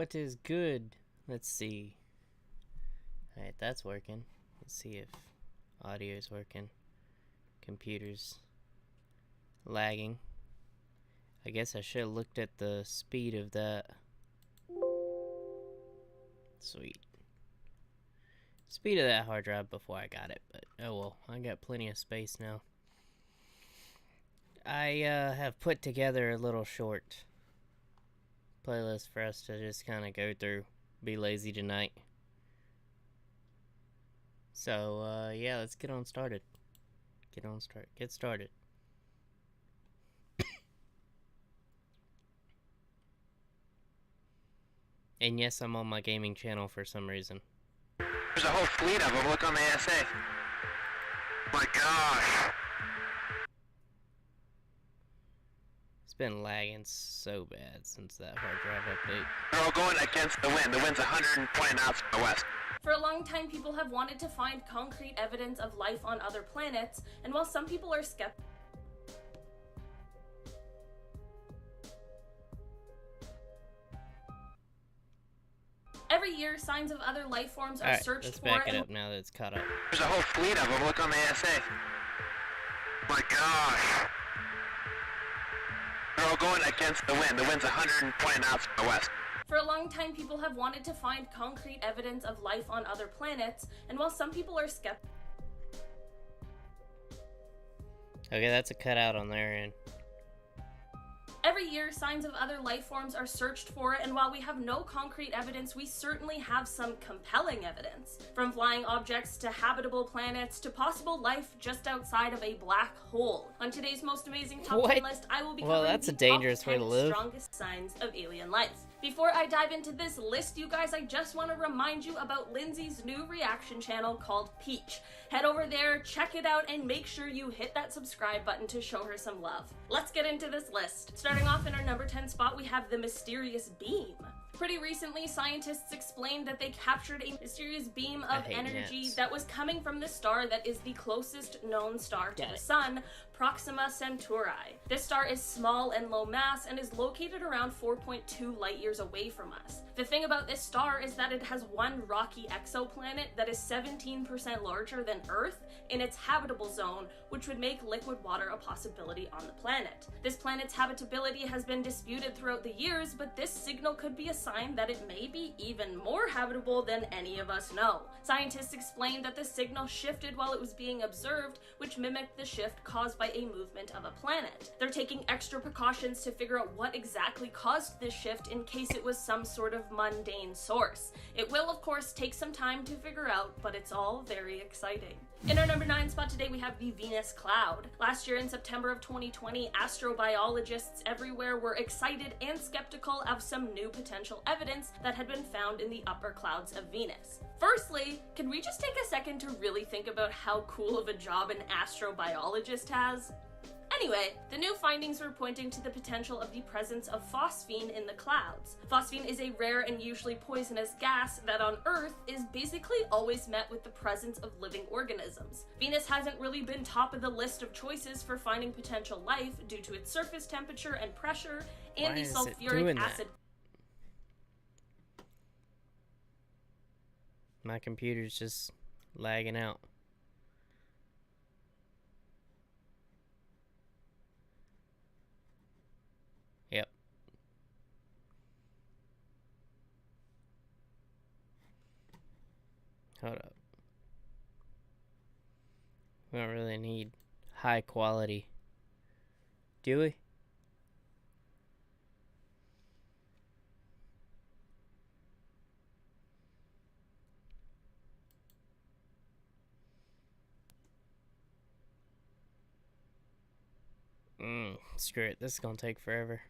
what is good? Let's see. Alright, that's working. Let's see if audio is working. Computer's lagging. I guess I should have looked at the speed of that. Sweet. Speed of that hard drive before I got it, but oh well, I got plenty of space now. I have put together a little short playlist for us to just kind of go through. Be lazy tonight. So, yeah, let's get started. Get started. And yes, I'm on my gaming channel for some reason. There's a whole fleet of them. Look on the ASA. My gosh. It's been lagging so bad since that hard drive update. They're all going against the wind. The wind's 120 knots from the west. For a long time, people have wanted to find concrete evidence of life on other planets, and while some people are skeptical, every year, signs of other life forms are searched let's for. back it up now that it's caught up. There's a whole fleet of them. Look on the ASA. My gosh. They're all going against the wind. The wind's 120 knots from the west. For a long time, people have wanted to find concrete evidence of life on other planets, and while some people are skeptical. Okay, that's a cutout on their end. Every year, signs of other life forms are searched for, and while we have no concrete evidence, we certainly have some compelling evidence. From flying objects to habitable planets to possible life just outside of a black hole. On today's most amazing top 10 list, I will be covering that's the a dangerous top way 10 to live. strongest signs of alien life. Before I dive into this list, you guys, I just want to remind you about Lindsay's new reaction channel called Peach. Head over there, check it out, and make sure you hit that subscribe button to show her some love. Let's get into this list. Starting off in our number 10 spot, we have the mysterious beam. Pretty recently, scientists explained that they captured a mysterious beam of energy that was coming from the star that is the closest known star to the sun, Proxima Centauri. This star is small and low mass and is located around 4.2 light years away from us. The thing about this star is that it has one rocky exoplanet that is 17% larger than Earth in its habitable zone, which would make liquid water a possibility on the planet. This planet's habitability has been disputed throughout the years, but this signal could be a sign that it may be even more habitable than any of us know. Scientists explained that the signal shifted while it was being observed, which mimicked the shift caused by a movement of a planet. They're taking extra precautions to figure out what exactly caused this shift in case it was some sort of mundane source. It will, of course, take some time to figure out, but it's all very exciting. In our number 9 spot today, we have the Venus Cloud. Last year in September of 2020, astrobiologists everywhere were excited and skeptical of some new potential evidence that had been found in the upper clouds of Venus. Firstly, can we just take a second to really think about how cool of a job an astrobiologist has? Anyway, the new findings were pointing to the potential of the presence of phosphine in the clouds. Phosphine is a rare and usually poisonous gas that on Earth is basically always met with the presence of living organisms. Venus hasn't really been top of the list of choices for finding potential life due to its surface temperature and pressure and the sulfuric acid. My computer's just lagging out. Yep. Hold up. We don't really need high quality, do we? Screw it. This is gonna take forever.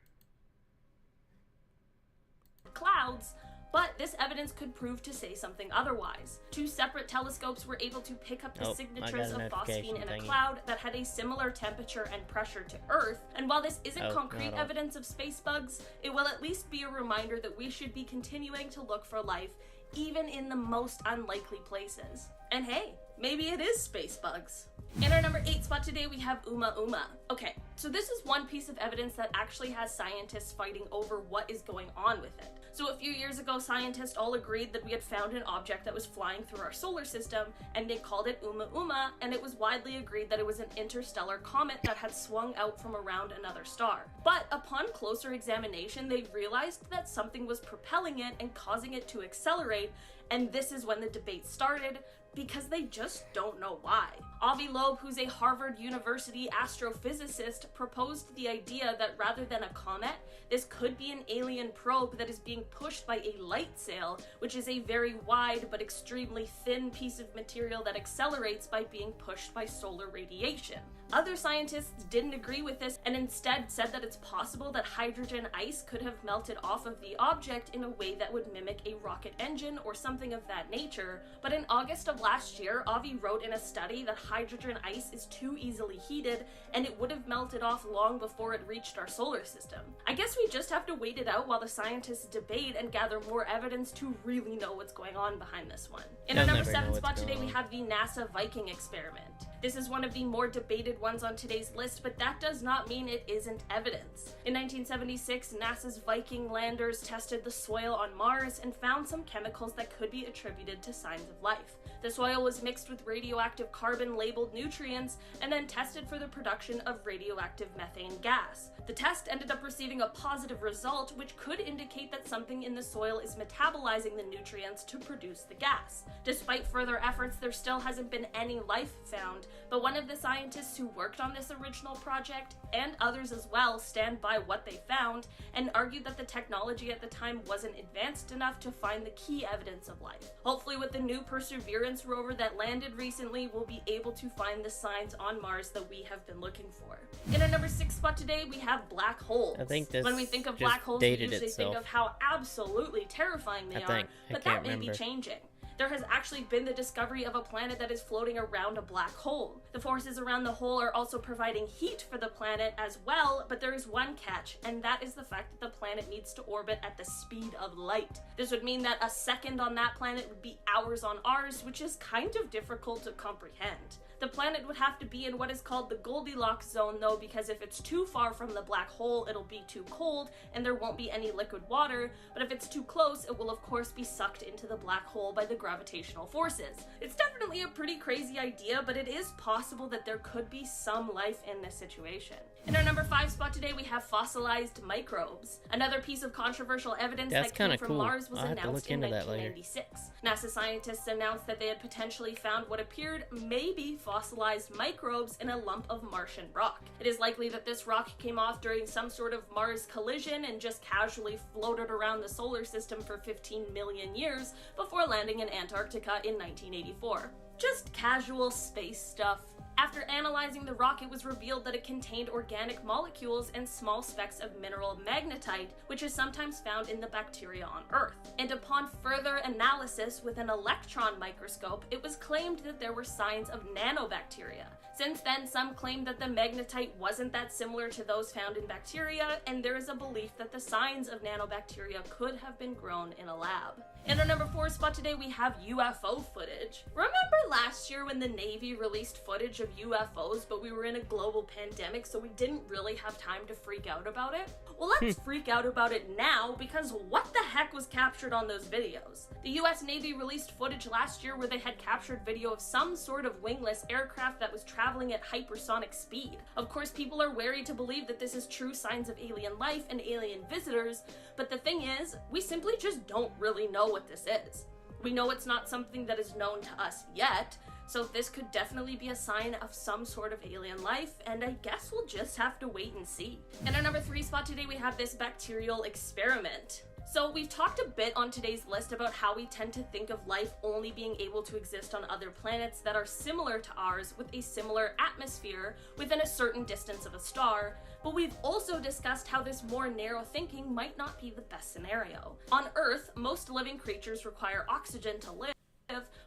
Clouds, but this evidence could prove to say something otherwise. Two separate telescopes were able to pick up the signatures of phosphine in a cloud that had a similar temperature and pressure to Earth, and while this isn't concrete evidence of space bugs, it will at least be a reminder that we should be continuing to look for life even in the most unlikely places. And hey, maybe it is space bugs. In our number 8 spot today, we have Uma Uma. Okay, so this is one piece of evidence that actually has scientists fighting over what is going on with it. So a few years ago, scientists all agreed that we had found an object that was flying through our solar system, and they called it Uma Uma, and it was widely agreed that it was an interstellar comet that had swung out from around another star. But upon closer examination, they realized that something was propelling it and causing it to accelerate, and this is when the debate started, because they just don't know why. Avi Loeb, who's a Harvard University astrophysicist, proposed the idea that rather than a comet, this could be an alien probe that is being pushed by a light sail, which is a very wide but extremely thin piece of material that accelerates by being pushed by solar radiation. Other scientists didn't agree with this and instead said that it's possible that hydrogen ice could have melted off of the object in a way that would mimic a rocket engine or something of that nature. But in August of last year, Avi wrote in a study that hydrogen ice is too easily heated and it would have melted off long before it reached our solar system. I guess we just have to wait it out while the scientists debate and gather more evidence to really know what's going on behind this one. In our number 7 spot today, we have the NASA Viking experiment. This is one of the more debated ones on today's list, but that does not mean it isn't evidence. In 1976, NASA's Viking landers tested the soil on Mars and found some chemicals that could be attributed to signs of life. The soil was mixed with radioactive carbon-labeled nutrients and then tested for the production of radioactive methane gas. The test ended up receiving a positive result, which could indicate that something in the soil is metabolizing the nutrients to produce the gas. Despite further efforts, there still hasn't been any life found, but one of the scientists who worked on this original project, and others as well, stand by what they found and argued that the technology at the time wasn't advanced enough to find the key evidence of life. Hopefully with the new Perseverance rover that landed recently, we'll be able to find the signs on Mars that we have been looking for. In our number 6 spot today, we have black holes. I think this when we think of just black holes, we dated usually itself. think of how absolutely terrifying they are, but that may be changing. There has actually been the discovery of a planet that is floating around a black hole. The forces around the hole are also providing heat for the planet as well, but there is one catch, and that is the fact that the planet needs to orbit at the speed of light. This would mean that a second on that planet would be hours on ours, which is kind of difficult to comprehend. The planet would have to be in what is called the Goldilocks zone though, because if it's too far from the black hole, it'll be too cold and there won't be any liquid water, but if it's too close, it will of course be sucked into the black hole by the gravitational forces. It's definitely a pretty crazy idea, but it is possible that there could be some life in this situation. In our number 5 spot today, we have fossilized microbes. Another piece of controversial evidence that came from Mars was announced in 1996. NASA scientists announced that they had potentially found what appeared maybe fossilized microbes in a lump of Martian rock. It is likely that this rock came off during some sort of Mars collision and just casually floated around the solar system for 15 million years before landing in Antarctica in 1984. Just casual space stuff. After analyzing the rock, it was revealed that it contained organic molecules and small specks of mineral magnetite, which is sometimes found in the bacteria on Earth. And upon further analysis with an electron microscope, it was claimed that there were signs of nanobacteria. Since then, some claim that the magnetite wasn't that similar to those found in bacteria, and there is a belief that the signs of nanobacteria could have been grown in a lab. In our number 4 spot today, we have UFO footage. Remember last year when the Navy released footage of UFOs, but we were in a global pandemic, so we didn't really have time to freak out about it? Well, let's freak out about it now, because what the heck was captured on those videos? The US Navy released footage last year where they had captured video of some sort of wingless aircraft that was traveling at hypersonic speed. Of course, people are wary to believe that this is true signs of alien life and alien visitors, but the thing is, we simply just don't really know what this is. We know it's not something that is known to us yet, so this could definitely be a sign of some sort of alien life, and I guess we'll just have to wait and see. In our number 3 spot today, we have this bacterial experiment. So we've talked a bit on today's list about how we tend to think of life only being able to exist on other planets that are similar to ours with a similar atmosphere within a certain distance of a star, but we've also discussed how this more narrow thinking might not be the best scenario. On Earth, most living creatures require oxygen to live,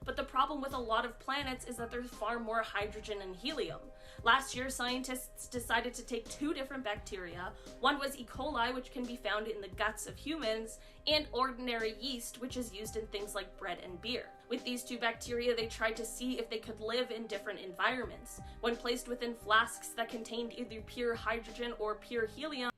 but the problem with a lot of planets is that there's far more hydrogen and helium. Last year, scientists decided to take 2 different bacteria. One was E. coli, which can be found in the guts of humans, and ordinary yeast, which is used in things like bread and beer. With these two bacteria, they tried to see if they could live in different environments. When placed within flasks that contained either pure hydrogen or pure helium,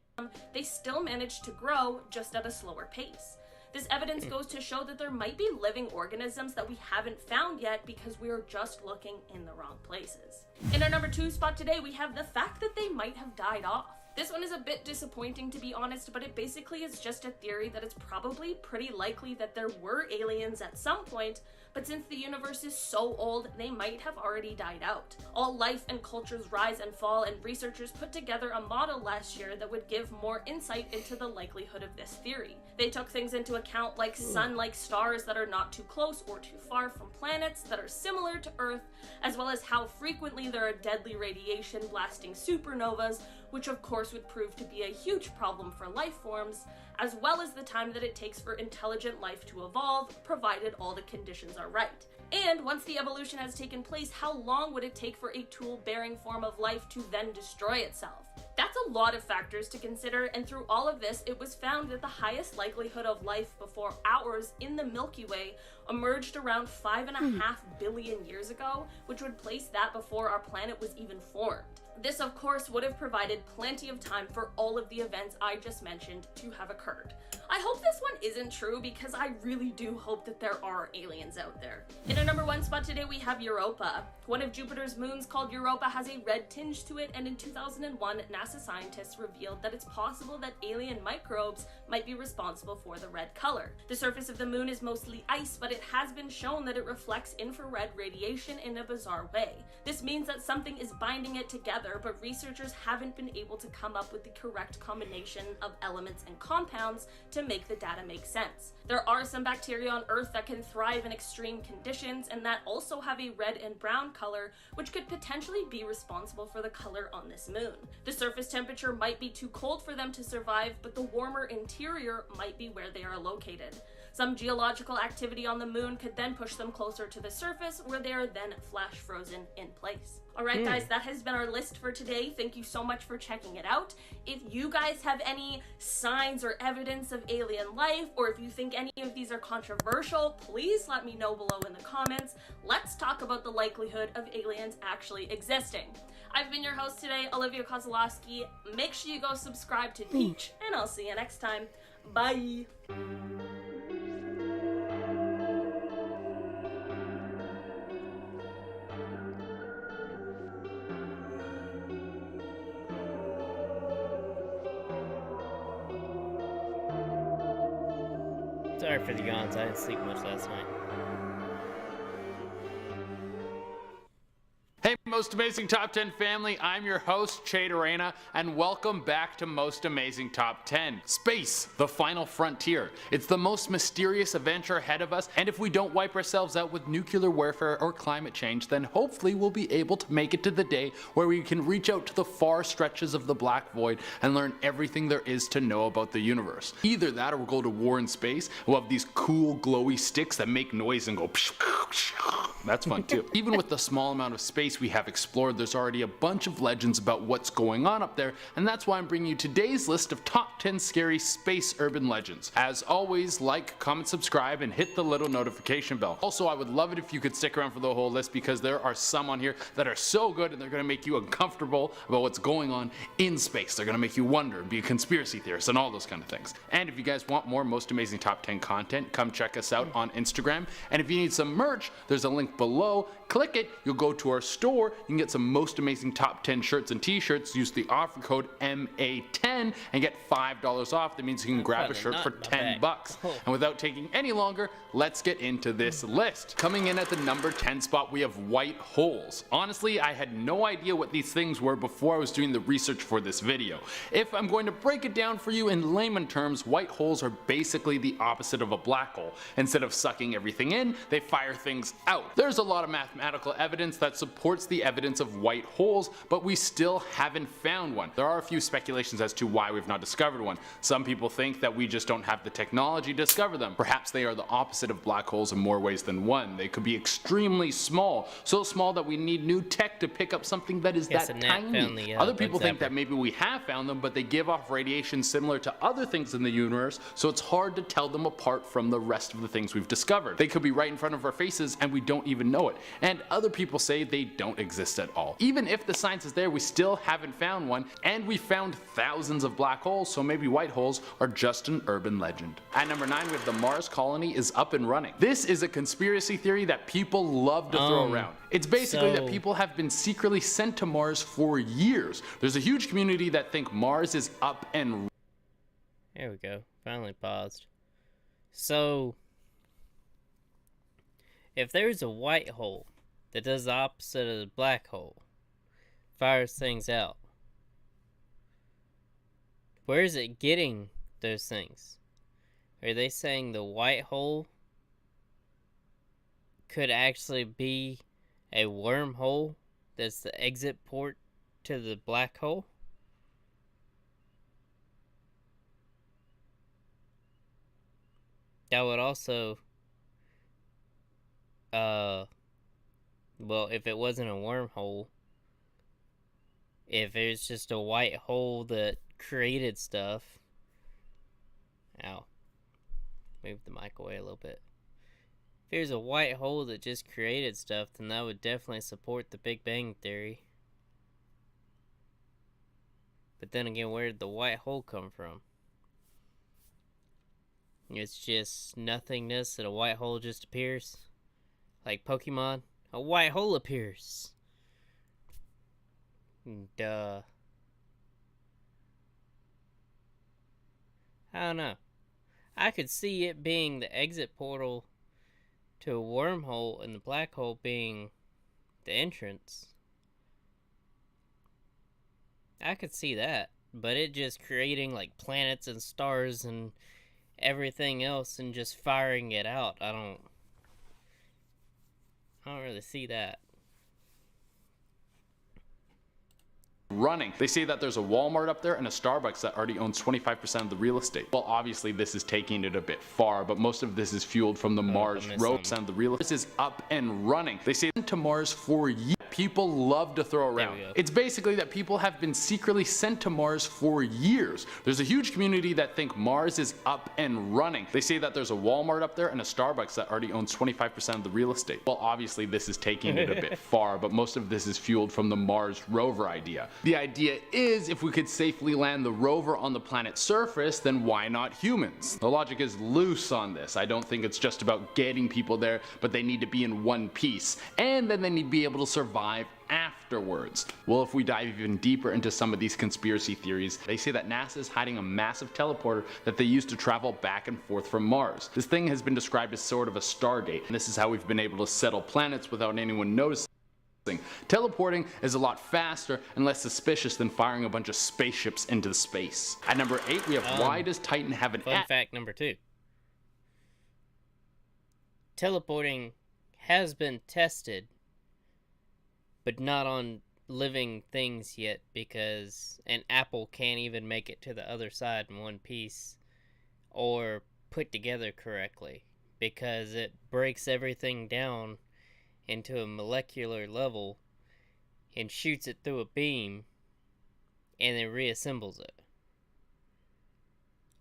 they still managed to grow, just at a slower pace. This evidence goes to show that there might be living organisms that we haven't found yet because we are just looking in the wrong places. In our number 2 spot today, we have the fact that they might have died off. This one is a bit disappointing, to be honest, but it basically is just a theory that it's probably pretty likely that there were aliens at some point, but since the universe is so old, they might have already died out. All life and cultures rise and fall, and researchers put together a model last year that would give more insight into the likelihood of this theory. They took things into account like sun-like stars that are not too close or too far from planets that are similar to Earth, as well as how frequently there are deadly radiation blasting supernovas, which of course would prove to be a huge problem for life forms, as well as the time that it takes for intelligent life to evolve, provided all the conditions are right. And once the evolution has taken place, how long would it take for a tool-bearing form of life to then destroy itself? That's a lot of factors to consider, and through all of this, it was found that the highest likelihood of life before ours in the Milky Way emerged around 5.5 billion years ago, which would place that before our planet was even formed. This, of course, would have provided plenty of time for all of the events I just mentioned to have occurred. I hope this one isn't true, because I really do hope that there are aliens out there. In our number 1 spot today, we have Europa. One of Jupiter's moons, called Europa, has a red tinge to it, and in 2001, NASA scientists revealed that it's possible that alien microbes might be responsible for the red color. The surface of the moon is mostly ice, but it has been shown that it reflects infrared radiation in a bizarre way. This means that something is binding it together, but researchers haven't been able to come up with the correct combination of elements and compounds to make the data make sense. There are some bacteria on Earth that can thrive in extreme conditions and that also have a red and brown color, which could potentially be responsible for the color on this moon. The surface temperature might be too cold for them to survive, but the warmer interior might be where they are located. Some geological activity on the moon could then push them closer to the surface, where they are then flash frozen in place. Alright guys, that has been our list for today. Thank you so much for checking it out. If you guys have any signs or evidence of alien life, or if you think any of these are controversial, please let me know below in the comments. Let's talk about the likelihood of aliens actually existing. I've been your host today, Olivia Kozlowski. Make sure you go subscribe to Peach, and I'll see you next time. Bye! Sorry for the yawns, I didn't sleep much last night. Hey, Most Amazing Top 10 family, I'm your host, Che Arena, and welcome back to Most Amazing Top 10. Space, the final frontier. It's the most mysterious adventure ahead of us, and if we don't wipe ourselves out with nuclear warfare or climate change, then hopefully we'll be able to make it to the day where we can reach out to the far stretches of the black void and learn everything there is to know about the universe. Either that or we'll go to war in space. We'll have these cool glowy sticks that make noise and go psh, psh, psh. That's fun too. Even with the small amount of space we have explored, there's already a bunch of legends about what's going on up there, and that's why I'm bringing you today's list of top 10 scary space urban legends. As always, like, comment, subscribe, and hit the little notification bell. Also, I would love it if you could stick around for the whole list, because there are some on here that are so good and they're going to make you uncomfortable about what's going on in space. They're going to make you wonder, be a conspiracy theorist, and all those kind of things. And if you guys want more Most Amazing Top 10 content, come check us out on Instagram. And if you need some merch, there's a link below. Click it, you'll go to our store, you can get some Most Amazing Top 10 shirts and t-shirts. Use the offer code MA10 and get $5 off. That means you can grab a shirt for $10. And without taking any longer, let's get into this list. Coming in at the number 10 spot, we have white holes. Honestly, I had no idea what these things were before I was doing the research for this video. If I'm going to break it down for you in layman terms, white holes are basically the opposite of a black hole. Instead of sucking everything in, they fire things out. There's a lot of mathematical evidence that supports the evidence of white holes, but we still haven't found one. There are a few speculations as to why we've not discovered one. Some people think that we just don't have the technology to discover them. Perhaps they are the opposite of black holes in more ways than one. They could be extremely small, so small that we need new tech to pick up something that is that tiny. Other people think that maybe we have found them, but they give off radiation similar to other things in the universe, so it's hard to tell them apart from the rest of the things we've discovered. They could be right in front of our faces places and we don't even know it. And other people say they don't exist at all. Even if the science is there, we still haven't found one, and we found thousands of black holes, so maybe white holes are just an urban legend. At number 9, we have the Mars colony is up and running. This is a conspiracy theory that people love to throw around. It's basically that people have been secretly sent to Mars for years. There's a huge community that think Mars is up and... There we go. Finally paused. So, if there's a white hole that does the opposite of the black hole, fires things out, where is it getting those things? Are they saying the white hole could actually be a wormhole that's the exit port to the black hole? That would also, well, if it wasn't a wormhole, if it's just a white hole that created stuff, ow, move the mic away a little bit. If there's a white hole that just created stuff, then that would definitely support the Big Bang Theory. But then again, where did the white hole come from? It's just nothingness and a white hole just appears. Like Pokemon, a white hole appears. Duh. I don't know. I could see it being the exit portal to a wormhole and the black hole being the entrance. I could see that. But it just creating like planets and stars and everything else and just firing it out. I don't really see that. Running. They say that there's a Walmart up there and a Starbucks that already owns 25% of the real estate. Well, obviously this is taking it a bit far, but most of this is fueled from the Mars ropes and the real estate is up and running. They say to Mars for years. People love to throw around. It's basically that people have been secretly sent to Mars for years. There's a huge community that think Mars is up and running. They say that there's a Walmart up there and a Starbucks that already owns 25% of the real estate. Well, obviously this is taking it a bit far, but most of this is fueled from the Mars rover idea. The idea is if we could safely land the rover on the planet's surface, then why not humans? The logic is loose on this. I don't think it's just about getting people there, but they need to be in one piece, and then they need to be able to survive afterwards. Well, if we dive even deeper into some of these conspiracy theories, they say that NASA is hiding a massive teleporter that they use to travel back and forth from Mars. This thing has been described as sort of a Stargate, and this is how we've been able to settle planets without anyone noticing. Teleporting is a lot faster and less suspicious than firing a bunch of spaceships into the space. At number 8, we have why does Titan have an fun fact number 2. Teleporting has been tested, but not on living things yet, because an apple can't even make it to the other side in one piece or put together correctly, because it breaks everything down into a molecular level and shoots it through a beam and then reassembles it.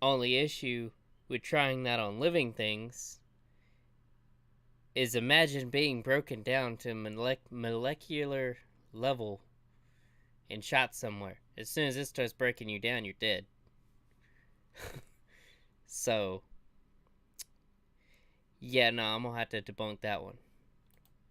Only issue with trying that on living things is imagine being broken down to molecular level and shot somewhere. As soon as it starts breaking you down, you're dead. So, yeah, no, I'm gonna have to debunk that one.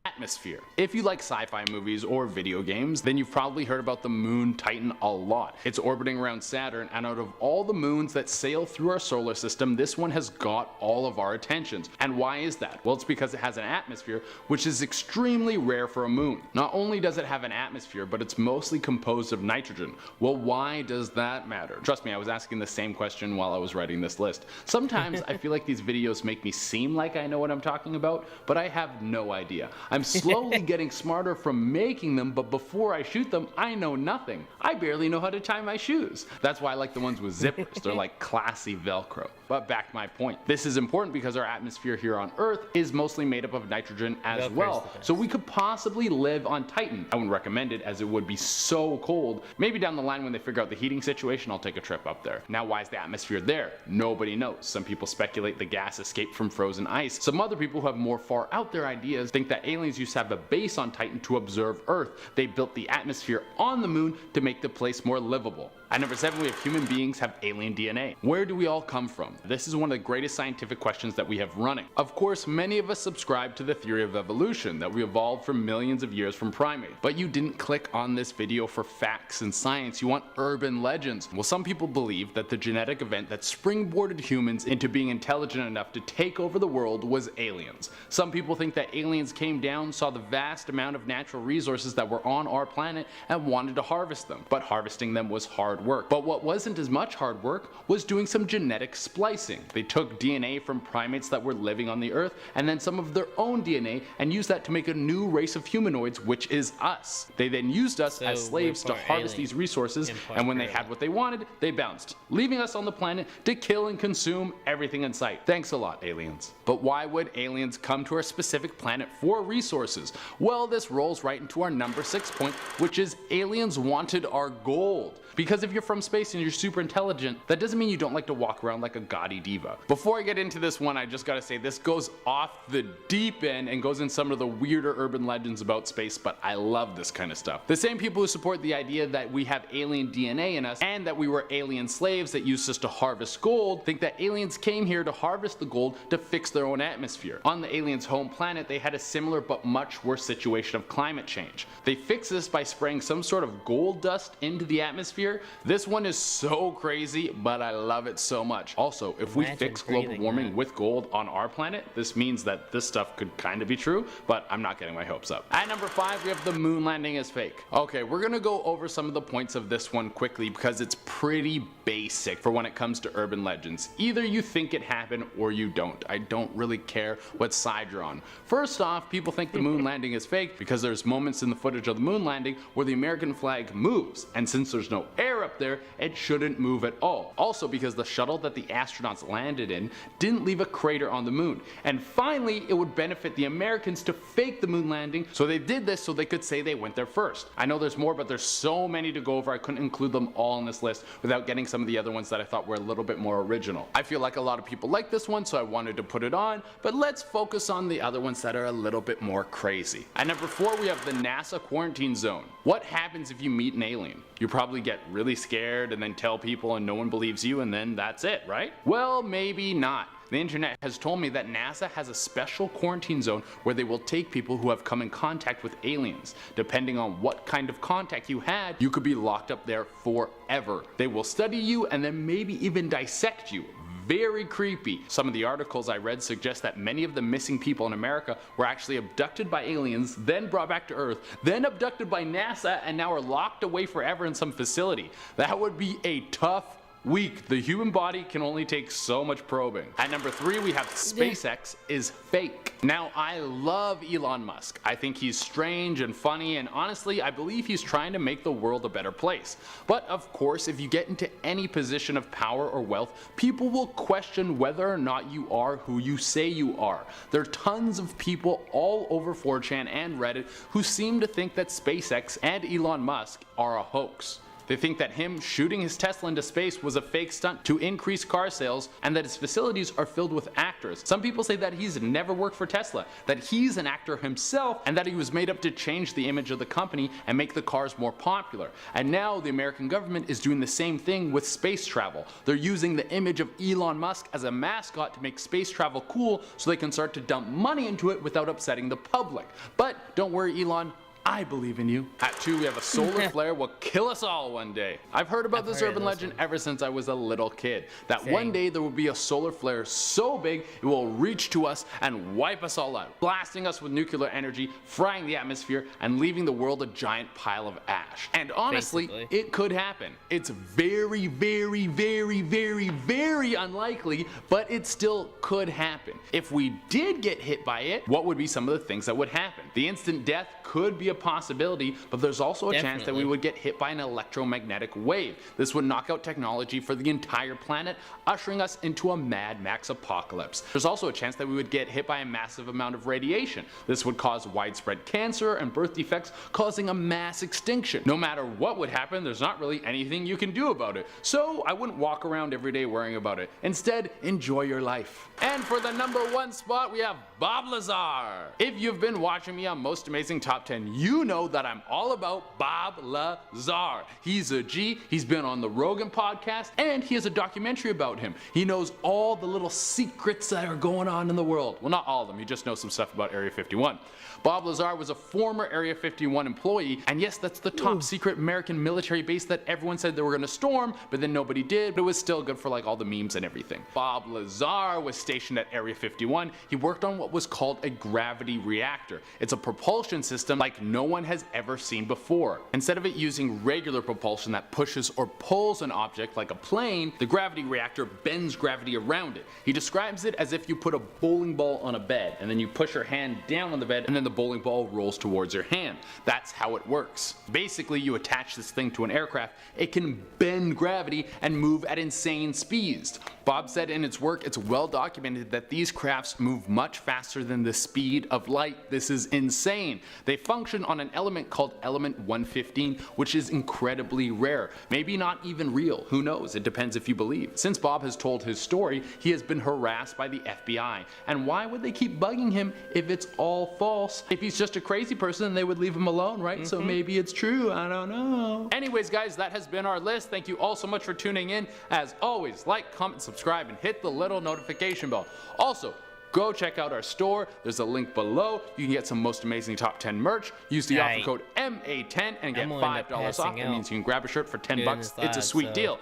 Atmosphere. If you like sci-fi movies or video games, then you've probably heard about the moon Titan a lot. It's orbiting around Saturn, and out of all the moons that sail through our solar system, this one has got all of our attentions. And why is that? Well, it's because it has an atmosphere, which is extremely rare for a moon. Not only does it have an atmosphere, but it's mostly composed of nitrogen. Well, why does that matter? Trust me, I was asking the same question while I was writing this list. Sometimes I feel like these videos make me seem like I know what I'm talking about, but I have no idea. I'm slowly getting smarter from making them, but before I shoot them, I know nothing. I barely know how to tie my shoes. That's why I like the ones with zippers. They're like classy Velcro. but back to my point. This is important because our atmosphere here on Earth is mostly made up of nitrogen as well, so we could possibly live on Titan. I wouldn't recommend it as it would be so cold. Maybe down the line when they figure out the heating situation, I'll take a trip up there. Now, why is the atmosphere there? Nobody knows. Some people speculate the gas escaped from frozen ice. Some other people who have more far out there ideas think that aliens used to have a base on Titan to observe Earth. They built the atmosphere on the moon to make the place more livable. At number 7, we have human beings have alien DNA. Where do we all come from? This is one of the greatest scientific questions that we have running. Of course, many of us subscribe to the theory of evolution, that we evolved for millions of years from primates. But you didn't click on this video for facts and science, you want urban legends. Well, some people believe that the genetic event that springboarded humans into being intelligent enough to take over the world was aliens. Some people think that aliens came down, saw the vast amount of natural resources that were on our planet, and wanted to harvest them. But harvesting them was hard work. But what wasn't as much hard work was doing some genetic splicing. They took DNA from primates that were living on the Earth and then some of their own DNA and used that to make a new race of humanoids, which is us. They then used us as slaves to harvest these resources, and when they had what they wanted, they bounced, leaving us on the planet to kill and consume everything in sight. Thanks a lot, aliens. But why would aliens come to our specific planet for resources? Well, this rolls right into our number 6 point, which is aliens wanted our gold. Because if you're from space and you're super intelligent, that doesn't mean you don't like to walk around like a gaudy diva. Before I get into this one, I just gotta say this goes off the deep end and goes in some of the weirder urban legends about space, but I love this kind of stuff. The same people who support the idea that we have alien DNA in us and that we were alien slaves that used us to harvest gold think that aliens came here to harvest the gold to fix their own atmosphere. On the aliens' home planet, they had a similar but much worse situation of climate change. They fixed this by spraying some sort of gold dust into the atmosphere. This one is so crazy, but I love it so much. Also, if we fix global warming with gold on our planet, this means that this stuff could kind of be true, but I'm not getting my hopes up. At number 5, we have the moon landing is fake. Okay, we're gonna go over some of the points of this one quickly because it's pretty basic for when it comes to urban legends. Either you think it happened or you don't. I don't really care what side you're on. First off, people think the moon landing is fake because there's moments in the footage of the moon landing where the American flag moves, and since there's no air up there, it shouldn't move at all. Also because the shuttle that the astronauts landed in didn't leave a crater on the moon. And finally, it would benefit the Americans to fake the moon landing, so they did this so they could say they went there first. I know there's more, but there's so many to go over, I couldn't include them all on this list without getting some of the other ones that I thought were a little bit more original. I feel like a lot of people like this one, so I wanted to put it on, but let's focus on the other ones that are a little bit more crazy. At number 4, we have the NASA quarantine zone. What happens if you meet an alien? You probably get really scared and then tell people and no one believes you, and then that's it, right? Well, maybe not. The internet has told me that NASA has a special quarantine zone where they will take people who have come in contact with aliens. Depending on what kind of contact you had, you could be locked up there forever. They will study you and then maybe even dissect you. Very creepy. Some of the articles I read suggest that many of the missing people in America were actually abducted by aliens, then brought back to Earth, then abducted by NASA, and now are locked away forever in some facility. That would be a tough week. The human body can only take so much probing. At number 3, we have SpaceX is fake. Now, I love Elon Musk. I think he's strange and funny, and honestly, I believe he's trying to make the world a better place. But of course, if you get into any position of power or wealth, people will question whether or not you are who you say you are. There are tons of people all over 4chan and Reddit who seem to think that SpaceX and Elon Musk are a hoax. They think that him shooting his Tesla into space was a fake stunt to increase car sales, and that his facilities are filled with actors. Some people say that he's never worked for Tesla, that he's an actor himself, and that he was made up to change the image of the company and make the cars more popular. And now the American government is doing the same thing with space travel. They're using the image of Elon Musk as a mascot to make space travel cool so they can start to dump money into it without upsetting the public. But don't worry, Elon, I believe in you. At 2, we have a solar flare will kill us all one day. I've heard about this urban legend ever since I was a little kid. That one day there will be a solar flare so big it will reach to us and wipe us all out, blasting us with nuclear energy, frying the atmosphere, and leaving the world a giant pile of ash. And honestly, it could happen. It's very, very, very, very, very unlikely, but it still could happen. If we did get hit by it, what would be some of the things that would happen? The instant death could be a a possibility, but there's also a chance that we Definitely. would get hit by an electromagnetic wave. This would knock out technology for the entire planet, ushering us into a Mad Max apocalypse. There's also a chance that we would get hit by a massive amount of radiation. This would cause widespread cancer and birth defects, causing a mass extinction. No matter what would happen, there's not really anything you can do about it. So I wouldn't walk around every day worrying about it. Instead, enjoy your life. And for the #1 spot, we have Bob Lazar. If you've been watching me on Most Amazing Top 10, you know that I'm all about Bob Lazar. He's a G, he's been on the Rogan podcast, and he has a documentary about him. He knows all the little secrets that are going on in the world. Well, not all of them, he just knows some stuff about Area 51. Bob Lazar was a former Area 51 employee, and yes, that's the top secret American military base that everyone said they were gonna storm, but then nobody did, but it was still good for like all the memes and everything. Bob Lazar was stationed at Area 51. He worked on what was called a gravity reactor. It's a propulsion system like no one has ever seen before. Instead of it using regular propulsion that pushes or pulls an object like a plane, the gravity reactor bends gravity around it. He describes it as if you put a bowling ball on a bed, and then you push your hand down on the bed, and then the bowling ball rolls towards your hand. That's how it works. Basically, you attach this thing to an aircraft, it can bend gravity and move at insane speeds. Bob said in its work, it's well documented that these crafts move much faster than the speed of light. This is insane. They function on an element called element 115, which is incredibly rare. Maybe not even real, who knows, it depends if you believe. Since Bob has told his story, he has been harassed by the FBI. And why would they keep bugging him if it's all false? If he's just a crazy person, they would leave him alone, right? So maybe it's true, I don't know. Anyways, guys, that has been our list. Thank you all so much for tuning in. As always, like, comment, subscribe, and hit the little notification bell. Also, go check out our store. There's a link below. You can get some Most Amazing Top 10 merch. Use the offer code MA10 and get I'm gonna end up $5 off. passing That out means you can grab a shirt for 10 doing bucks. this It's a live, sweet so- deal.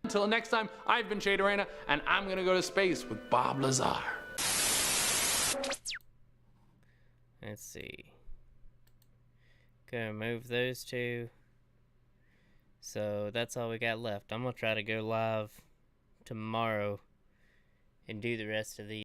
Until next time, I've been Shade Arena, and I'm gonna go to space with Bob Lazar. Let's see. Gonna move those two. So that's all we got left. I'm gonna try to go live tomorrow and do the rest of these.